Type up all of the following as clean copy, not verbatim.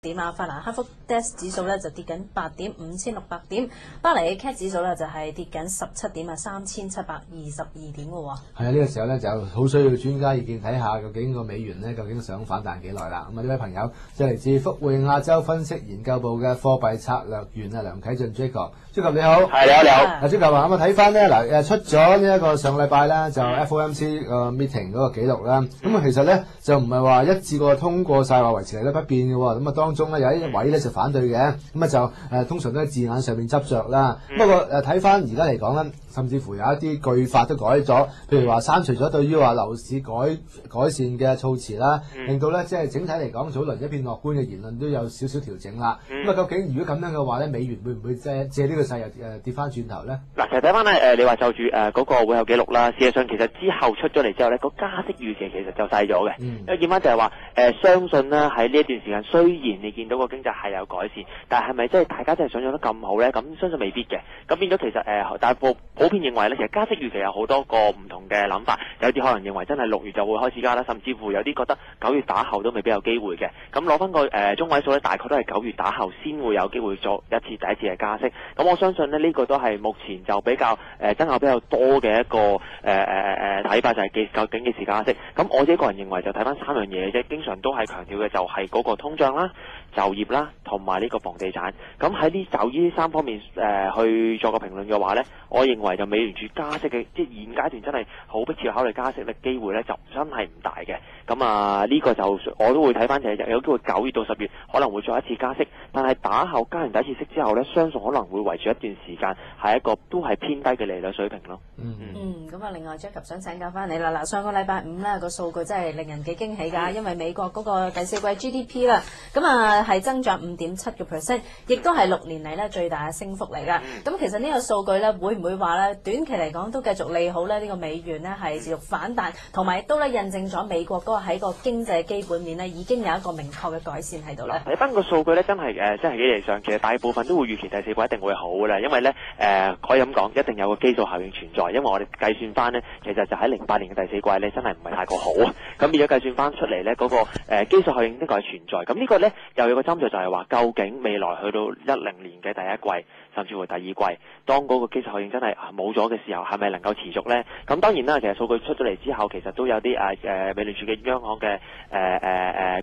點啊，法蘭克福 DAX 指數咧就跌緊8點5600點，巴黎嘅 CAC 指數咧就係跌緊17點啊3722點嘅喎。係啊，呢個時候咧就好需要專家意見睇下，究竟個美元咧究竟想反彈幾耐啦？咁啊呢位朋友就嚟自福匯亞洲分析研究部嘅貨幣策略員啊梁啟俊 Jacob 你好。係你好，你好。Jacob 啊，咁啊睇翻咧嗱出咗呢一個上個禮拜咧就 FOMC 個 meeting 嗰個記錄啦。咁啊其實咧就唔係話一致過通過晒話維持利率不變嘅喎。咁啊當中咧有一位咧就反對嘅，咁啊就通常都喺字眼上面執着啦。不過睇翻而家嚟講咧，甚至乎有一啲句法都改咗，譬如話刪除咗對於話樓市改善嘅措辭啦，令到咧即係整體嚟講早輪一片樂觀嘅言論都有少少調整啦。咁啊究竟如果咁樣嘅話咧，美元會唔會借呢個勢又跌翻轉頭咧？嗱，其實睇翻咧你話就住嗰個會後記錄啦，事實上其實之後出咗嚟之後咧，個加息預期其實就細咗嘅。因為見翻就係話相信咧喺呢一段時間，雖然你見到個經濟係有改善，但係咪即係大家真係想象得咁好咧？咁相信未必嘅。咁變咗其實但係普遍認為咧，其實加息預期有好多個唔同嘅諗法，有啲可能認為真係6月就會開始加啦，甚至乎有啲覺得9月打後都未必有機會嘅。咁攞翻個中位數咧，大概都係9月打後先會有機會做第一次嘅加息。咁我相信咧呢個都係目前就比較爭拗比較多嘅一個睇法，就係究竟幾時加息。咁我自己個人認為就睇翻3樣嘢啫，經常都係強調嘅就係嗰個通脹啦、就業啦同埋呢個房地產。咁喺呢3方面去作個評論嘅話咧，我認為就美聯儲加息嘅，即係現階段真係好迫切考慮加息嘅機會咧，就真係唔大嘅。咁呢個就我都會睇翻，就係有機會9月到10月可能會再一次加息，但係打後加完第一次息之後咧，相信可能會維持一段時間係一個都係偏低嘅利率水平咯。咁啊，另外 Jacob 想請教翻你啦。嗱，上個禮拜5咧個數據真係令人幾驚喜㗎，因為美國嗰個第4季 GDP 啦，咁啊係增長5.7%，亦都係6年嚟咧最大嘅升幅嚟㗎。咁其實呢個數據咧會唔會話咧短期嚟講都繼續利好咧呢個美元咧係持續反彈，同埋亦都咧印證咗美國嗰個喺個經濟基本面咧已經有一個明確嘅改善喺度啦。睇翻個數據咧，真係真係幾理想。其實大部分都會預期第4季一定會好㗎啦，因為咧可以咁講，一定有個基數效應存在。因為我哋計算翻咧，其實就喺08年嘅第4季咧，真係唔係太過好啊。咁變咗計算翻出嚟咧，嗰個基數效應的確係存在。咁呢個咧又有個針對就係話，究竟未來去到10年嘅第一季，甚至乎第二季，當嗰個基數效應真係冇咗嘅時候，係咪能夠持續咧？咁當然啦，其實數據出咗嚟之後，其實都有啲美聯儲嘅央行嘅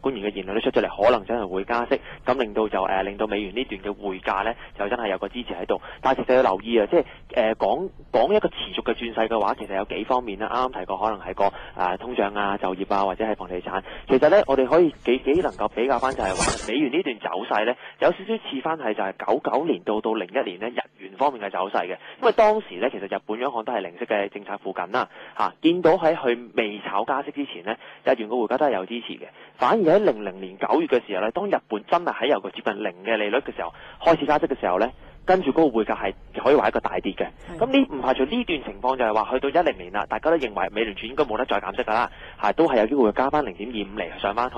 官員嘅言論都出咗嚟，可能真係會加息，咁令到就令到美元呢段嘅匯價咧就真係有個支持喺度。但係其實要留意啊，即係講一個持續嘅轉勢嘅話，其實有幾方面啦。啱啱提過，可能係個通脹啊、就業啊，或者係房地產。其實咧，我哋可以幾能夠比較翻，就係話美元呢段走勢咧，有少少似翻係就係99年到01年咧日元方面嘅走勢嘅。因為當時咧，其實日本央行都係零息嘅政策附近啦，見到喺佢未炒加息之前咧，日元嘅匯價都係有支持嘅。反而喺00年9月嘅時候咧，當日本真係喺有個接近0嘅利率嘅時候開始加息嘅時候咧，跟住嗰個匯價係可以話一個大跌嘅。咁呢唔排除呢段情況就係話去到10年啦，大家都認為美聯儲應該冇得再減息㗎啦，都係有機會加翻0.25厘上翻去。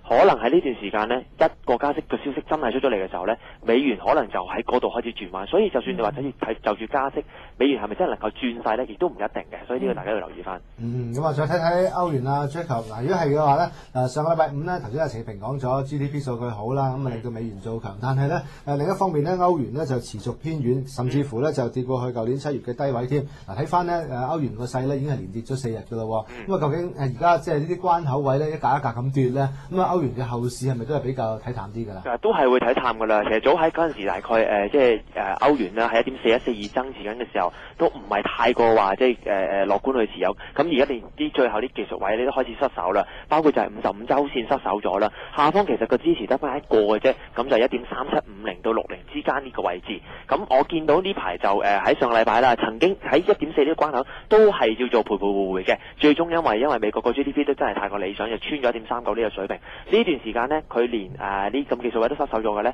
可能喺呢段時間呢，一個加息嘅消息真係出咗嚟嘅時候呢，美元可能就喺嗰度開始轉彎。所以就算你話就住加息，美元係咪真係能夠轉勢呢？亦都唔一定嘅。所以呢個大家要留意翻。咁啊，再睇睇歐元啊 Jacob。嗱，如果係嘅話呢，上個禮拜5呢，頭先阿陳平講咗 GDP 數據好啦，咁啊令到美元做強。但係呢，另一方面呢，歐元呢就持續偏軟，甚至乎呢就跌過去舊年7月嘅低位添。嗱，睇翻呢，歐元個勢呢已經係連跌咗4日㗎咯。咁啊，究竟而家即係呢啲關口位呢，一格一格咁跌呢？咁啊歐元嘅後市係咪都係比較睇淡啲㗎啦？都係會睇淡㗎啦。其實早喺嗰陣時大概即係歐元啦，喺1.4142增持緊嘅時候，都唔係太過話即係樂觀去持有。咁而家連啲最後啲技術位你都開始失守啦，包括就係55週線失守咗啦。下方其實個支持得翻一個嘅啫，咁就1.3750到60之間呢個位置。咁我見到呢排就喺上個禮拜啦，曾經喺1.4呢個關口都係叫做徘徊徘徊嘅。最終因為美國個 GDP 都真係太過理想，就穿咗1.39呢個水平。呢段時間呢，佢連呢咁技術位都失守咗嘅呢。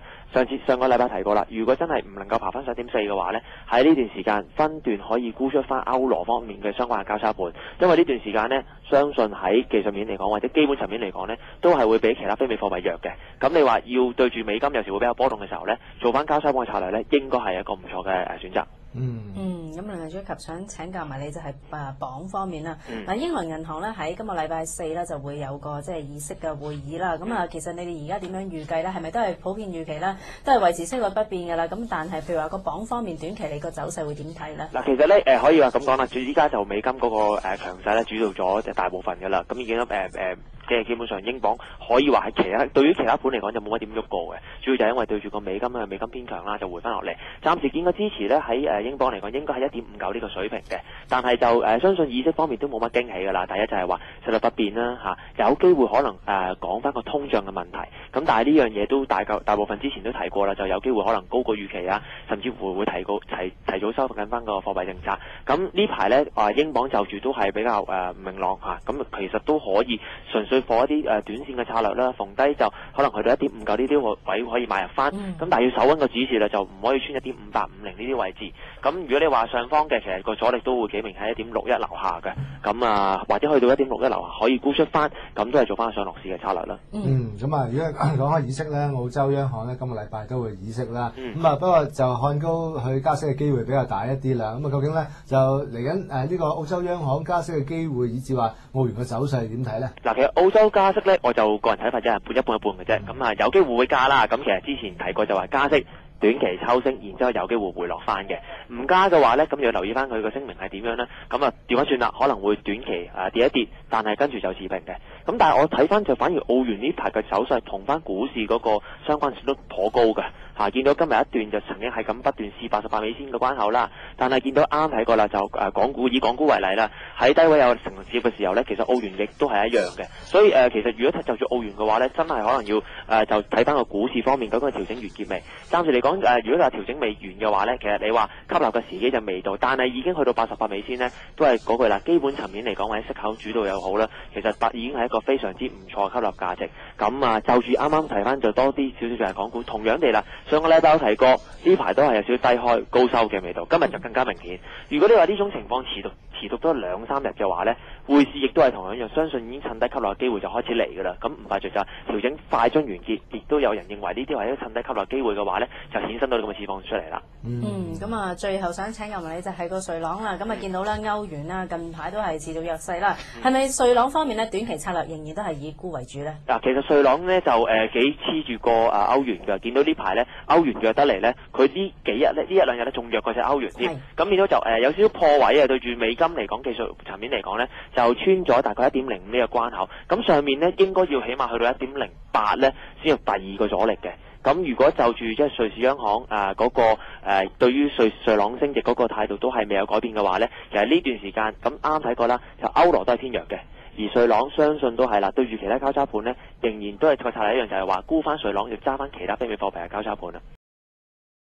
上個禮拜提過啦，如果真係唔能夠爬翻1.4嘅話呢，喺呢段時間分段可以沽出翻歐羅方面嘅相關嘅交叉盤，因為呢段時間呢，相信喺技術面嚟講或者基本層面嚟講呢，都係會比其他非美貨幣弱嘅。咁你話要對住美金有時會比較波動嘅時候呢，做翻交叉盤嘅策略呢，應該係一個唔錯嘅選擇。咁另外最及想請教埋你就係鎊方面啦。嗱，英倫銀行咧喺今個禮拜4咧就會有個即係議息嘅會議啦。咁其實你哋而家點樣預計咧？係咪都係普遍預期啦？都係維持息率不變㗎啦。咁但係譬如話個鎊方面短期你個走勢會點睇咧？嗱，其實咧可以話咁講啦，依家就美金嗰個強勢咧主導咗大部分㗎啦。咁已經嘅基本上英鎊可以話係對於其他盤嚟講就冇乜點喐過嘅，主要就係因為對住個美金美金偏強啦，就回翻落嚟。暫時見個支持咧喺英鎊嚟講應該係1.59呢個水平嘅，但係就相信議息方面都冇乜驚喜㗎啦。第一就係話息率不變啦有機會可能講翻個通脹嘅問題。咁但係呢樣嘢都大部分之前都提過啦，就有機會可能高過預期啊，甚至乎會提早收緊翻個貨幣政策。咁呢排咧英鎊就住都係比較唔明朗咁其實都可以純粹放一啲短線嘅策略啦，逢低就可能去到1.59呢啲位可以買入翻。咁但係要守穩個指示啦，就唔可以穿1.5850呢啲位置。咁如果你話上方嘅，其實個阻力都會幾明喺1.61樓下嘅。咁或者去到1.61樓下可以沽出翻，咁都係做翻上落市嘅策略啦。咁如果講開議息咧，澳洲央行咧今個禮拜都會議息啦。不過就看高佢加息嘅機會比較大一啲啦。咁究竟咧就嚟緊呢個澳洲央行加息嘅機會，以至話澳元嘅走勢點睇咧？嗱，其實澳洲加息咧，我就個人睇法即係一半嘅啫。咁有機會會加啦。咁其實之前提過就話加息短期抽升，然之後有機會回落翻嘅。唔加嘅話咧，咁要留意翻佢個聲明係點樣咧。咁調翻轉啦，可能會短期跌一跌，但係跟住就持平嘅。咁但係我睇翻就反而澳元呢排嘅走勢同翻股市嗰個相關性都頗高嘅。見到今日一段就曾經係咁不斷試88美仙嘅關口啦，但係見到啱睇過啦，就以港股為例啦，喺低位有承接嘅時候呢，其實澳元亦都係一樣嘅。所以其實如果就住澳元嘅話呢，真係可能要就睇翻個股市方面嗰個調整完結未。暫時嚟講如果話調整未完嘅話呢，其實你話吸納嘅時機就未到，但係已經去到88美仙呢，都係嗰句啦。基本層面嚟講或者息口主導又好啦，其實已經係一個非常之唔錯嘅吸納價值。咁就住啱啱提翻就多啲少少就係港股，同樣地啦。上個禮拜有提過，呢排都係有少少低開高收嘅味道，今日就更加明顯。如果你話呢種情況持續多2-3日嘅話呢，匯市亦都係同樣相信已經趁低吸納嘅機會就開始嚟㗎啦。咁唔排除就調整快將完結，亦都有人認為呢啲或者趁低吸納機會嘅話呢，就衍生到咁嘅市況出嚟啦。咁最後想請問你就係個瑞郎啦。咁見到啦歐元啦近排都係持續弱勢啦，係咪瑞郎方面呢，短期策略仍然都係以沽為主呢？其實瑞郎呢就幾黐住個歐元㗎，見到呢排呢歐元弱得嚟呢，佢呢幾日呢1-2日呢仲弱過隻歐元添。咁變咗就有少少破位啊，對住美金嚟講技術層面嚟講呢，就穿咗大概1.05呢個關口。咁上面呢應該要起碼去到1.08呢先有第二個阻力嘅。咁如果就住即係瑞士央行嗰個對於瑞郎升值嗰個態度都係未有改變嘅話呢，其實呢段時間咁啱睇過啦，就歐羅都係偏弱嘅，而瑞郎相信都係啦。對住其他交叉盤呢，仍然都係個策略一樣，就係話沽翻瑞郎，要揸翻其他非美貨幣嘅交叉盤啦。